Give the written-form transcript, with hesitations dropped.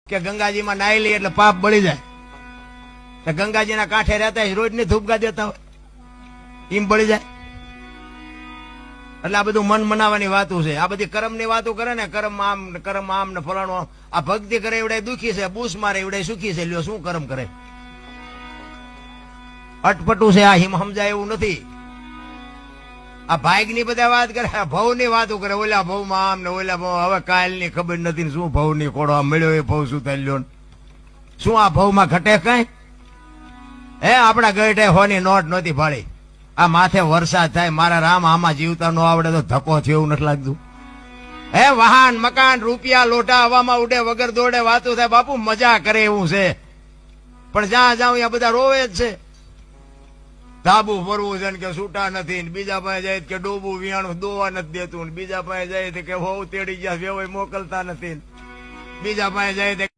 કે ગંગાજીમાં નાઈ લે એટલે પાપ બળી જાય. તો ગંગાજીના કાંઠે રહેતા રોજ ની ધૂપગા દેતા હોય એમ બળી જાય. એટલે આ બધું મન મનાવાની વાતો છે. આ બધી કર્મ ની વાતો કરે ને, કર્મ આમ ને ફલાણું. આ ભક્તિ કરે એવડે દુખી છે, બૂસ મારે એવડે સુખી છે. લ્યો શું કર્મ કરે? અટપટું છે. આ હિમ સમજાય એવું નથી. આ ભાગ ની બધા વાત કરે, ભવ ની વાતો કરે. ઓલા ભવ માં આમ ને ઓલા ભવ. હવે કાલ ની ખબર નથી શું ભવ ની કોડો મળ્યો એ ભવ શું થઈ લ્યો. શું આ ભવ માં ઘટે કઈ? હે આપડા ગઢે હોની નોટ નહોતી ભાળી. આ માથે વરસાદ થાય, મારા રામ આમાં જીવતા ન આવડે તો ધક્કો થયો એવું નથી લાગતું? હે વાહન મકાન રૂપિયા લોટા હવામાં ઉડે વગર દોડે વાતો થાય. બાપુ મજા કરે એવું છે, પણ જ્યાં જાઉં ત્યાં બધા રોવે જ છે. ધાબુ ફરવું છે કે છૂટા નથી, બીજા પાસે જાય કે ડોબું વિયાણું દોવા નથી દેતું, બીજા પાસે જાય કે હોવ તેડી ગયા વેવાય મોકલતા નથી, બીજા પાસે જાય